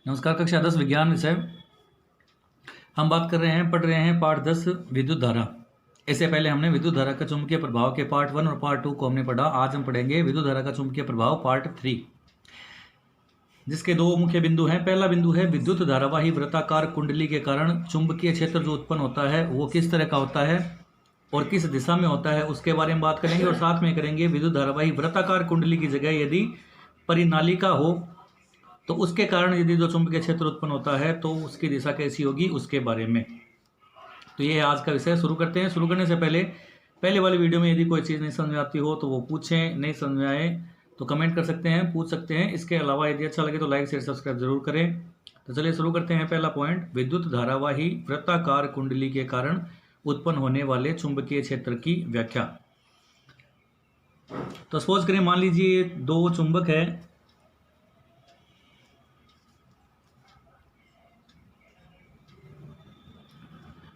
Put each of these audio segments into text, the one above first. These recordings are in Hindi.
नमस्कार। कक्षा 10 विज्ञान विषय हम बात कर रहे हैं, पढ़ रहे हैं पाठ 10 विद्युत धारा। इससे पहले हमने विद्युत धारा का चुंबकीय प्रभाव के पार्ट 1 और पार्ट 2 को हमने पढ़ा। आज हम पढ़ेंगे विद्युत धारा का चुंबकीय प्रभाव पार्ट 3, जिसके दो मुख्य बिंदु हैं। पहला बिंदु है विद्युत धारावाही वृत्ताकार कुंडली के कारण चुंबकीय क्षेत्र जो उत्पन्न होता है वो किस तरह का होता है और किस दिशा में होता है, उसके बारे में बात करेंगे। और साथ में करेंगे विद्युत धारावाही वृत्ताकार कुंडली की जगह यदि परिनालिका हो तो उसके कारण यदि जो चुंबकीय क्षेत्र उत्पन्न होता है तो उसकी दिशा कैसी होगी, उसके बारे में। तो ये आज का विषय। शुरू करते हैं। शुरू करने से पहले वाली वीडियो में यदि कोई चीज़ नहीं समझ में आती हो तो वो पूछें, नहीं समझ में आए तो कमेंट कर सकते हैं, पूछ सकते हैं। इसके अलावा यदि अच्छा लगे तो लाइक शेयर सब्सक्राइब जरूर करें। तो चलिए शुरू करते हैं। पहला पॉइंट, विद्युत धारावाही वृत्ताकार कुंडली के कारण उत्पन्न होने वाले चुंबकीय क्षेत्र की व्याख्या। तो सपोज करें, मान लीजिए दो चुंबक है,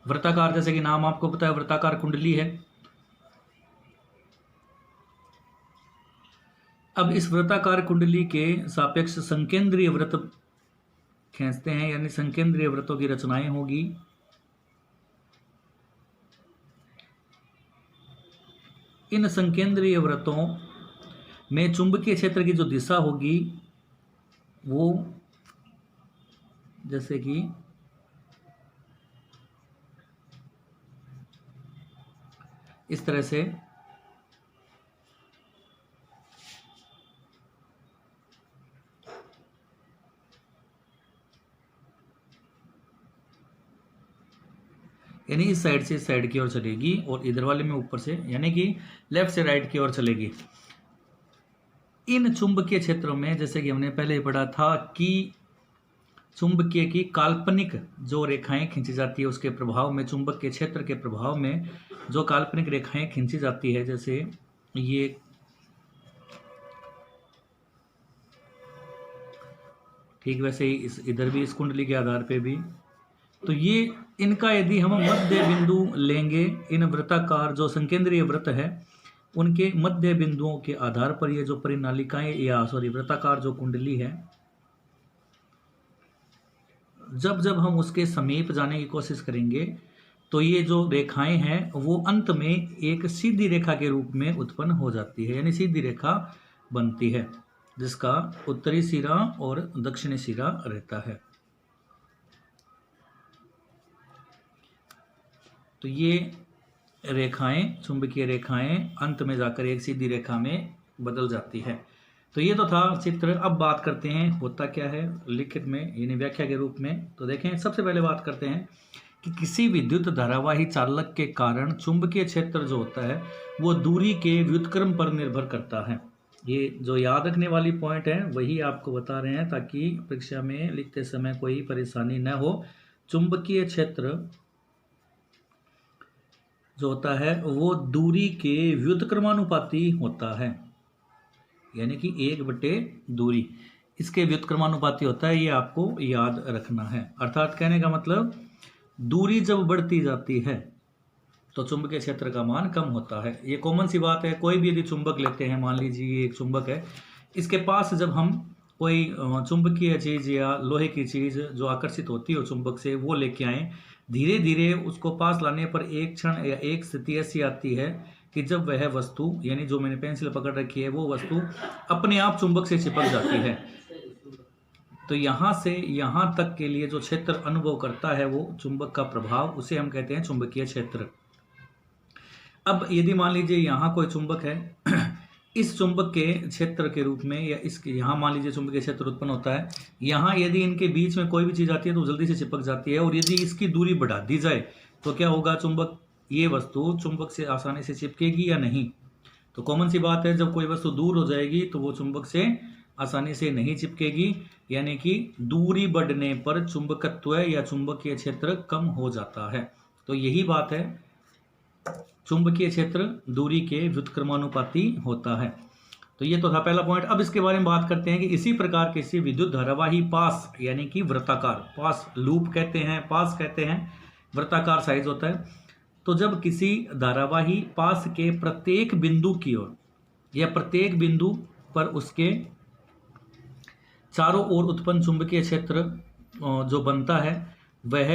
वृत्ताकार, जैसे कि नाम आपको पता है वृत्ताकार कुंडली है। अब इस वृत्ताकार कुंडली के सापेक्ष संकेंद्रीय वृत्त खींचते हैं, यानी संकेंद्रीय वृत्तों की रचनाएं होगी। इन संकेंद्रीय वृत्तों में चुंबकीय क्षेत्र की जो दिशा होगी वो जैसे कि इस तरह से यानी इस साइड से इस साइड की ओर चलेगी और इधर वाले में ऊपर से यानी कि लेफ्ट से राइट की ओर चलेगी। इन चुंबकीय क्षेत्रों में जैसे कि हमने पहले पढ़ा था कि चुंबकीय की काल्पनिक जो रेखाएं खींची जाती है उसके प्रभाव में, चुंबक के क्षेत्र के प्रभाव में जो काल्पनिक रेखाएं खींची जाती है, जैसे ये ठीक वैसे ही इधर भी इस कुंडली के आधार पे भी, तो ये इनका यदि हम मध्य बिंदु लेंगे, इन वृत्ताकार जो संकेंद्रीय वृत्त है उनके मध्य बिंदुओं के आधार पर ये जो परिनालिकाएं या वृत्ताकार जो कुंडली है, जब जब हम उसके समीप जाने की कोशिश करेंगे तो ये जो रेखाएं हैं वो अंत में एक सीधी रेखा के रूप में उत्पन्न हो जाती है, यानी सीधी रेखा बनती है जिसका उत्तरी सिरा और दक्षिणी सिरा रहता है। तो ये रेखाएं, चुंबकीय रेखाएं अंत में जाकर एक सीधी रेखा में बदल जाती है। तो ये तो था चित्र। अब बात करते हैं होता क्या है लिखित में, यानी व्याख्या के रूप में। तो देखें, सबसे पहले बात करते हैं कि किसी विद्युत धारावाही चालक के कारण चुंबकीय क्षेत्र जो होता है वो दूरी के व्युत्क्रम पर निर्भर करता है। ये जो याद रखने वाली पॉइंट है वही आपको बता रहे हैं ताकि परीक्षा में लिखते समय कोई परेशानी न हो। चुंबकीय क्षेत्र जो होता है वो दूरी के व्युत्क्रमानुपाती होता है, यानी कि 1/दूरी इसके व्युत्क्रमानुपाती होता है। ये आपको याद रखना है। अर्थात कहने का मतलब, दूरी जब बढ़ती जाती है तो चुंबकीय क्षेत्र का मान कम होता है। ये कॉमन सी बात है। कोई भी यदि चुंबक लेते हैं, मान लीजिए एक चुंबक है, इसके पास जब हम कोई चुंबकीय चीज़ या लोहे की चीज़ जो आकर्षित होती है चुंबक से वो लेके आए, धीरे धीरे उसको पास लाने पर एक क्षण या एक स्थिति ऐसी आती है कि जब वह वस्तु, यानी जो मैंने पेंसिल पकड़ रखी है वो वस्तु अपने आप चुंबक से चिपक जाती है। तो यहाँ से यहाँ तक के लिए जो क्षेत्र अनुभव करता है वो चुंबक का प्रभाव, उसे हम कहते हैं चुंबकीय क्षेत्र। अब यदि मान लीजिए यहाँ कोई चुंबक है, इस चुंबक के क्षेत्र के रूप में या इसके यहाँ मान लीजिए चुंबकीय क्षेत्र उत्पन्न होता है, यहाँ यदि इनके बीच में कोई भी चीज़ आती है तो जल्दी से चिपक जाती है। और यदि इसकी दूरी बढ़ा दी जाए तो क्या होगा, चुंबक, ये वस्तु चुंबक से आसानी से चिपकेगी या नहीं। तो कॉमन सी बात है, जब कोई वस्तु दूर हो जाएगी तो वो चुंबक से आसानी से नहीं चिपकेगी, यानी कि दूरी बढ़ने पर चुंबकत्व या चुंबकीय क्षेत्र कम हो जाता है। तो यही बात है, चुंबकीय क्षेत्र दूरी के व्युत्क्रमानुपाती होता है। तो ये तो था पहला पॉइंट। अब इसके बारे में बात करते हैं कि इसी प्रकार किसी विद्युत धारावाही पास, यानी कि वृत्ताकार, पास लूप कहते हैं, पास कहते हैं, वृत्ताकार साइज होता है। तो जब किसी धारावाही पास के प्रत्येक बिंदु की ओर या प्रत्येक बिंदु पर उसके चारों ओर उत्पन्न चुंबकीय क्षेत्र जो बनता है वह,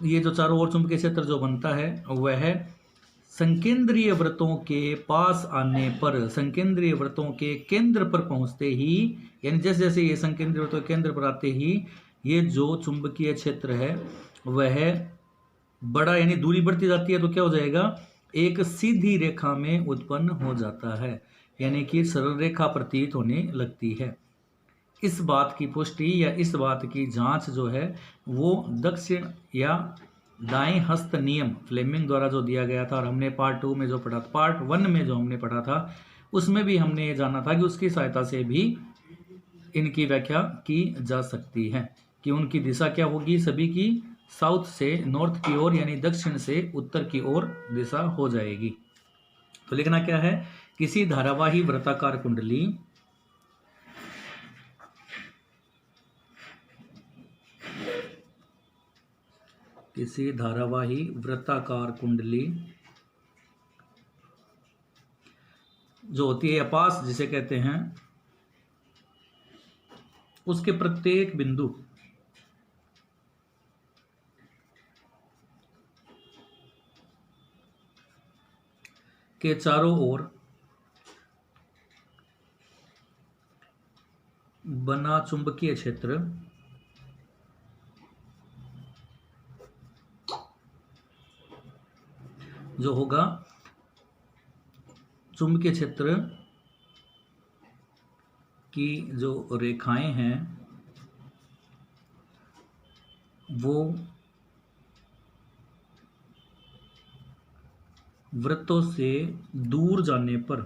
ये जो चारों ओर चुंबकीय क्षेत्र जो बनता है वह संकेंद्रीय वृत्तों के पास आने पर, संकेंद्रीय वृत्तों के केंद्र पर पहुंचते ही, यानी जैसे जैसे ये संकेंद्रीय वृत्तों के केंद्र पर आते ही ये जो चुंबकीय क्षेत्र है वह बड़ा, यानी दूरी बढ़ती जाती है तो क्या हो जाएगा, एक सीधी रेखा में उत्पन्न हो जाता है, यानी कि सरल रेखा प्रतीत होने लगती है। इस बात की पुष्टि या इस बात की जांच जो है वो दक्षिण या दाएं हस्त नियम फ्लेमिंग द्वारा जो दिया गया था, और हमने पार्ट 2 में जो पढ़ा था, पार्ट 1 में जो हमने पढ़ा था उसमें भी हमने ये जाना था कि उसकी सहायता से भी इनकी व्याख्या की जा सकती है कि उनकी दिशा क्या होगी, सभी की साउथ से नॉर्थ की ओर यानी दक्षिण से उत्तर की ओर दिशा हो जाएगी। तो लिखना क्या है, किसी धारावाही वृत्ताकार कुंडली किसी धारावाही वृत्ताकार कुंडली जो होती है अपास जिसे कहते हैं, उसके प्रत्येक बिंदु के चारों ओर बना चुंबकीय क्षेत्र जो होगा, चुंबकीय क्षेत्र की जो रेखाएं हैं वो वृत्तों से दूर जाने पर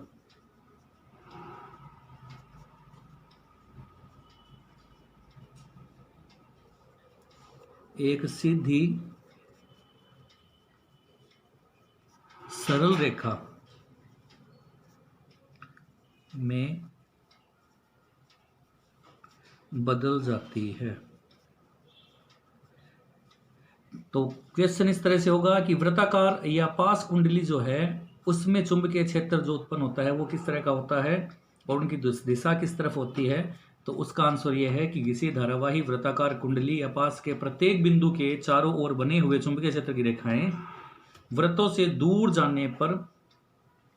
एक सीधी सरल रेखा में बदल जाती है। तो क्वेश्चन इस तरह से होगा कि वृत्ताकार या पास कुंडली जो है उसमें चुंबकीय क्षेत्र जो उत्पन्न होता है वो किस तरह का होता है और उनकी दिशा किस तरफ होती है। तो उसका आंसर यह है कि किसी धारावाही वृत्ताकार कुंडली या पास के प्रत्येक बिंदु के चारों ओर बने हुए चुंबकीय क्षेत्र की रेखाएं वृत्तों से दूर जाने पर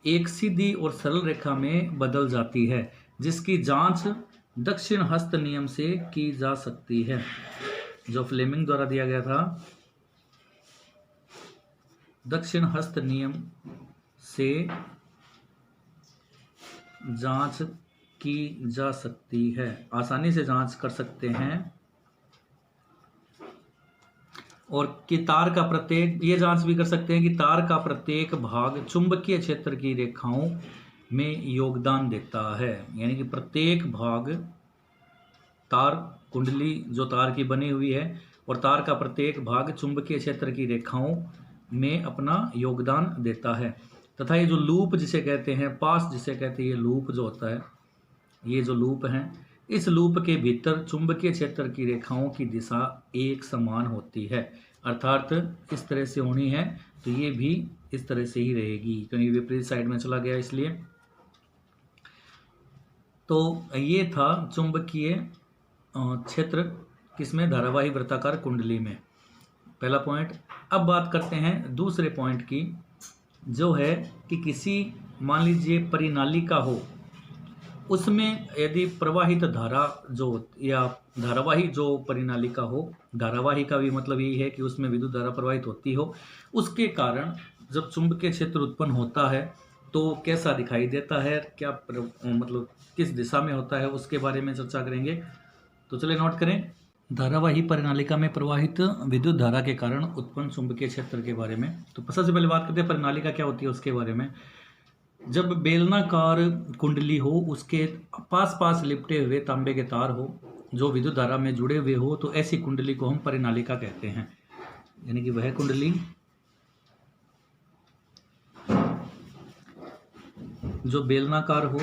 एक सीधी और सरल रेखा में बदल जाती है, जिसकी जांच दक्षिण हस्त नियम से की जा सकती है, जो फ्लेमिंग द्वारा दिया गया था। दक्षिण हस्त नियम से जांच की जा सकती है, आसानी से जांच कर सकते हैं। और कि तार का प्रत्येक, ये जांच भी कर सकते हैं कि तार का प्रत्येक भाग चुंबकीय क्षेत्र की रेखाओं में योगदान देता है, यानी कि प्रत्येक भाग तार कुंडली जो तार की बनी हुई है और तार का प्रत्येक भाग चुंबकीय क्षेत्र की रेखाओं में अपना योगदान देता है। तथा ये जो लूप जिसे कहते हैं, पास जिसे कहते हैं, ये लूप जो होता है, ये जो लूप है, इस लूप के भीतर चुंबकीय क्षेत्र की रेखाओं की दिशा एक समान होती है, अर्थात इस तरह से होनी है तो ये भी इस तरह से ही रहेगी, क्योंकि विपरीत साइड में चला गया इसलिए। तो ये था चुंबकीय क्षेत्र किसमें, धारावाही वृत्ताकार कुंडली में, पहला पॉइंट। अब बात करते हैं दूसरे पॉइंट की, जो है कि किसी मान लीजिए परिनालिका हो, उसमें यदि प्रवाहित धारा जो या धारावाही जो परिनालिका हो, धारावाही का भी मतलब यही है कि उसमें विद्युत धारा प्रवाहित होती हो, उसके कारण जब चुंबकीय क्षेत्र उत्पन्न होता है तो कैसा दिखाई देता है, क्या मतलब किस दिशा में होता है, उसके बारे में चर्चा करेंगे। तो चलिए नोट करें, धारावाही परिनालिका में प्रवाहित विद्युत धारा के कारण उत्पन्न चुंबकीय क्षेत्र के बारे में। तो सबसे पहले बात करते हैं परिनालिका क्या होती है उसके बारे में। जब बेलनाकार कुंडली हो, उसके पास पास लिपटे हुए तांबे के तार हो जो विद्युत धारा में जुड़े हुए हो, तो ऐसी कुंडली को हम परिनालिका कहते हैं, यानी कि वह कुंडली जो बेलनाकार हो,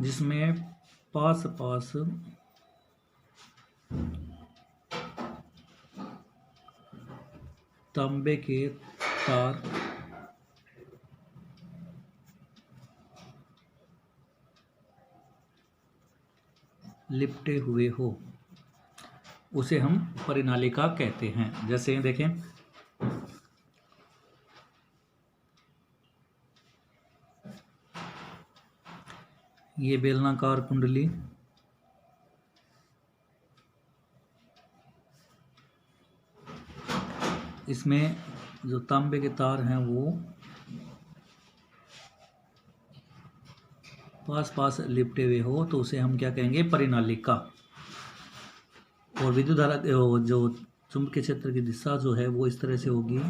जिसमें पास पास तांबे के तार लिपटे हुए हो उसे हम परिनालिका कहते हैं। जैसे देखें, ये बेलनाकार कुंडली, इसमें जो तांबे के तार हैं वो पास पास लिपटे हुए हो तो उसे हम क्या कहेंगे, परिनालिका। और विद्युत धारा जो चुंबकीय क्षेत्र की दिशा जो है वो इस तरह से होगी,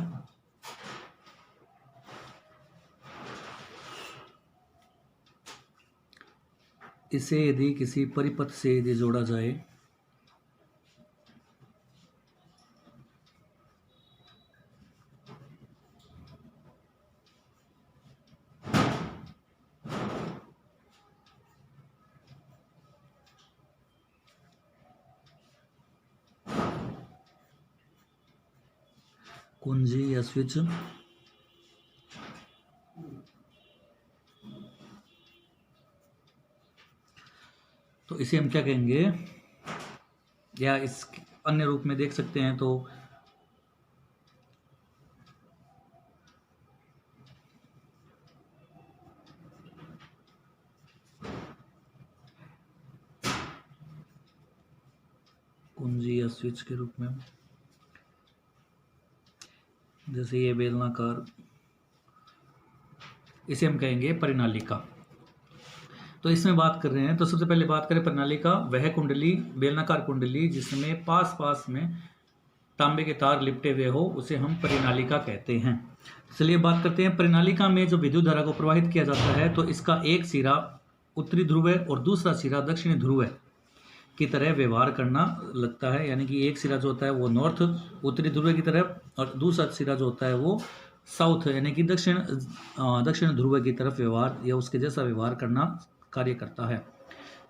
इसे यदि किसी परिपथ से यदि जोड़ा जाए कुंजी या स्विच, तो इसे हम क्या कहेंगे, या इस अन्य रूप में देख सकते हैं तो कुंजी या स्विच के रूप में। जैसे ये बेलनाकार, इसे हम कहेंगे परिनालिका। तो इसमें बात कर रहे हैं, तो सबसे पहले बात करें परिनालिका, वह कुंडली, बेलनाकार कुंडली जिसमें पास पास में तांबे के तार लिपटे हुए हो उसे हम परिनालिका कहते हैं। चलिए बात करते हैं परिनालिका में जो विद्युत धारा को प्रवाहित किया जाता है, तो इसका एक सिरा उत्तरी ध्रुव और दूसरा सिरा दक्षिणी ध्रुव की तरह व्यवहार करना लगता है। यानी कि एक सिरा जो होता है वो नॉर्थ उत्तरी ध्रुव की तरफ, और दूसरा सिरा जो होता है वो साउथ यानी कि दक्षिण ध्रुव की तरफ व्यवहार या उसके जैसा व्यवहार करना कार्य करता है।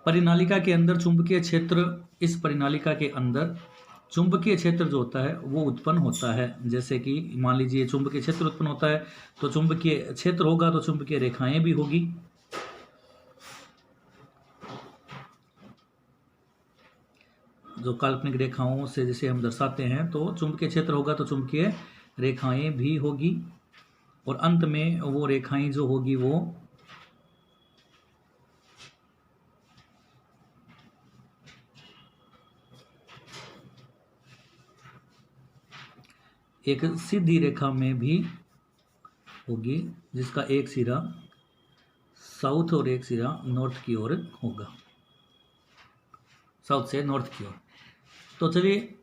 परिनालिका के अंदर चुंबकीय क्षेत्र, इस परिनालिका के अंदर चुंबकीय क्षेत्र जो होता है वो उत्पन्न होता है। जैसे कि मान लीजिए चुंबकीय क्षेत्र उत्पन्न होता है, तो चुंबकीय क्षेत्र होगा तो चुंबकीय रेखाएं भी होगी। जो काल्पनिक रेखाओं से जैसे हम दर्शाते हैं, तो चुंबकीय क्षेत्र होगा तो चुंबकीय रेखाएं भी होगी, और अंत में वो रेखाएं जो होगी वो एक सीधी रेखा में भी होगी, जिसका एक सिरा साउथ और एक सिरा नॉर्थ की ओर होगा, साउथ से नॉर्थ की ओर। तो चलिए,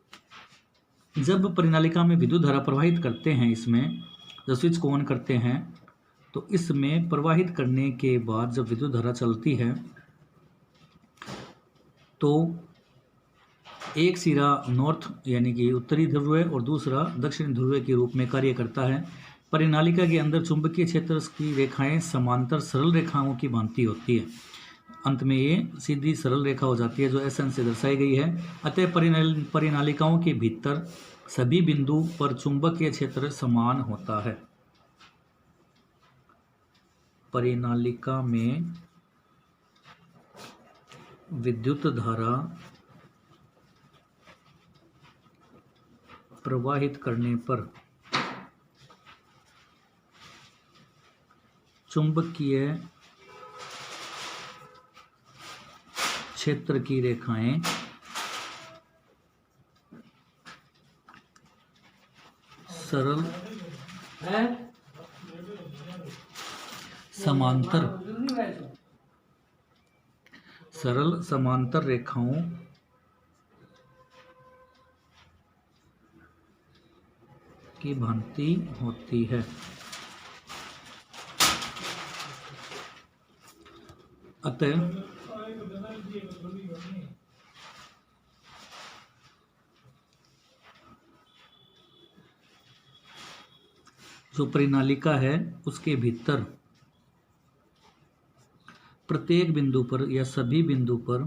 जब परिनालिका में विद्युत धारा प्रवाहित करते हैं, इसमें जब स्विच को ऑन करते हैं, तो इसमें प्रवाहित करने के बाद जब विद्युत धारा चलती है तो एक सिरा नॉर्थ यानी कि उत्तरी ध्रुव और दूसरा दक्षिण ध्रुव के रूप में कार्य करता है। परिनालिका के अंदर चुंबकीय क्षेत्र की रेखाएं समांतर सरल रेखाओं की भांति होती है। अंत में ये सीधी सरल रेखा हो जाती है जो एस एन से दर्शाई गई है। अतः परिनालिकाओं के भीतर सभी बिंदु पर चुंबकीय क्षेत्र समान होता है। परिनालिका में विद्युत धारा प्रवाहित करने पर चुंबकीय क्षेत्र की रेखाएं सरल समांतर रेखाओं की भांति होती है। अतः जो परिनालिका है उसके भीतर प्रत्येक बिंदु पर या सभी बिंदु पर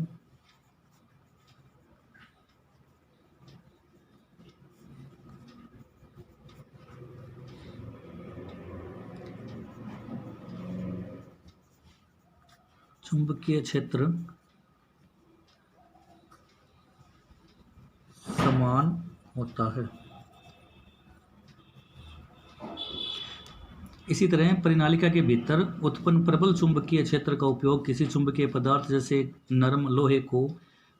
चुंबकीय क्षेत्र समान होता है। इसी तरह परिनालिका के भीतर उत्पन्न प्रबल चुंबकीय क्षेत्र का उपयोग किसी चुंबकीय पदार्थ जैसे नरम लोहे को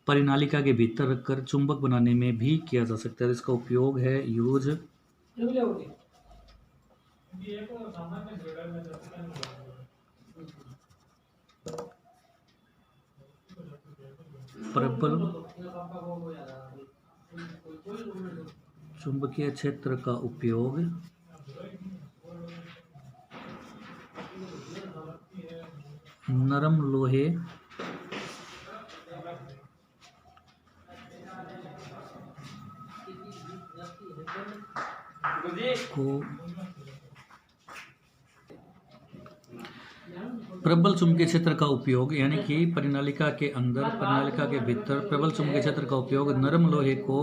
परिनालिका के भीतर रखकर चुंबक बनाने में भी किया जा सकता है। इसका उपयोग है यूज प्रबल चुंबकीय क्षेत्र का उपयोग नरम लोहे को प्रबल चुंबकीय क्षेत्र का उपयोग यानी कि परिनालिका के अंदर, परिनालिका के भीतर प्रबल चुंबकीय क्षेत्र का उपयोग नरम लोहे को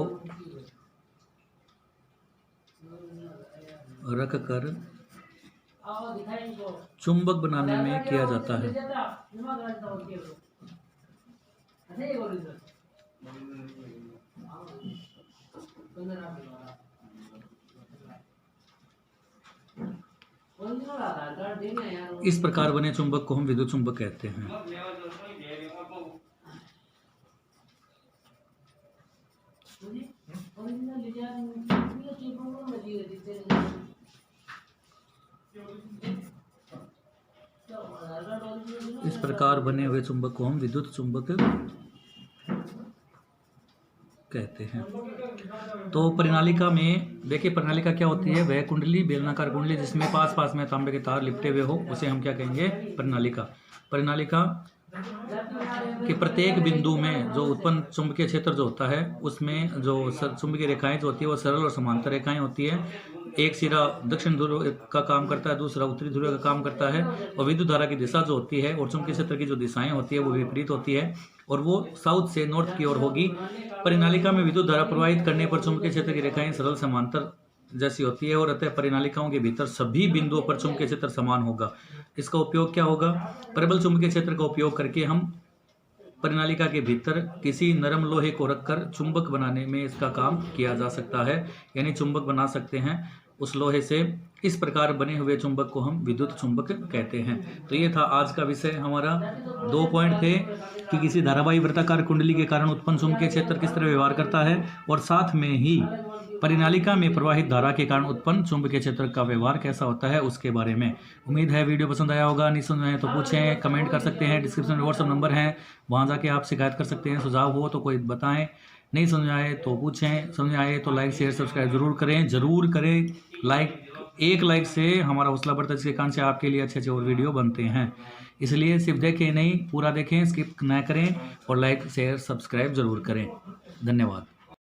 रखकर चुंबक बनाने में किया जाता है। इस प्रकार बने चुंबक को हम विद्युत चुंबक कहते हैं। इस प्रकार बने हुए चुंबक को हम विद्युत चुंबक कहते हैं। तो परिनालिका में देखिए, परिनालिका क्या होती है? वह कुंडली, बेलनाकार कुंडली जिसमें पास पास में तांबे के तार लिपटे हुए हो, उसे हम क्या कहेंगे? परिनालिका। परिनालिका के प्रत्येक बिंदु में जो उत्पन्न चुंबकीय क्षेत्र जो होता है, उसमें जो चुंबकीय रेखाएं जो होती है वो सरल और समांतर रेखाएं होती है। एक सिरा दक्षिण ध्रुव का काम करता है, दूसरा उत्तरी ध्रुव का काम करता है, और विद्युत धारा की दिशा जो होती है और चुंबकीय क्षेत्र की जो दिशाएं होती है वो विपरीत होती है, और वो साउथ से नॉर्थ की ओर होगी। परिनालिका में विद्युत धारा प्रवाहित करने पर चुंबकीय क्षेत्र की रेखाएं सरल समांतर जैसी होती है, और अतः परिनालिकाओं के भीतर सभी बिंदुओं पर चुंबकीय क्षेत्र समान होगा। इसका उपयोग क्या होगा? प्रबल चुंबकीय क्षेत्र का उपयोग करके हम परिनालिका के भीतर किसी नरम लोहे को रखकर चुंबक बनाने में इसका काम किया जा सकता है, यानी चुंबक बना सकते हैं उस लोहे से। इस प्रकार बने हुए चुंबक को हम विद्युत चुंबक कहते हैं। तो ये था आज का विषय हमारा। 2 पॉइंट थे कि किसी धारावाही वृत्ताकार कुंडली के कारण उत्पन्न चुंबकीय क्षेत्र किस तरह व्यवहार करता है, और साथ में ही परिनालिका में प्रवाहित धारा के कारण उत्पन्न चुंबकीय क्षेत्र का व्यवहार कैसा होता है उसके बारे में। उम्मीद है वीडियो पसंद आया होगा। नहीं समझ आए तो पूछें, कमेंट कर सकते हैं, डिस्क्रिप्शन में व्हाट्सएप नंबर है, वहाँ जाके आप शिकायत कर सकते हैं। सुझाव हो तो कोई बताएं, नहीं समझ आए तो पूछें, समझ आए तो लाइक शेयर सब्सक्राइब जरूर करें। एक लाइक से हमारा हौसला बढ़ता है, जिसके कारण से आपके लिए अच्छे और वीडियो बनते हैं। इसलिए सिर्फ देखें नहीं, पूरा देखें, स्किप ना करें, और लाइक शेयर सब्सक्राइब जरूर करें। धन्यवाद।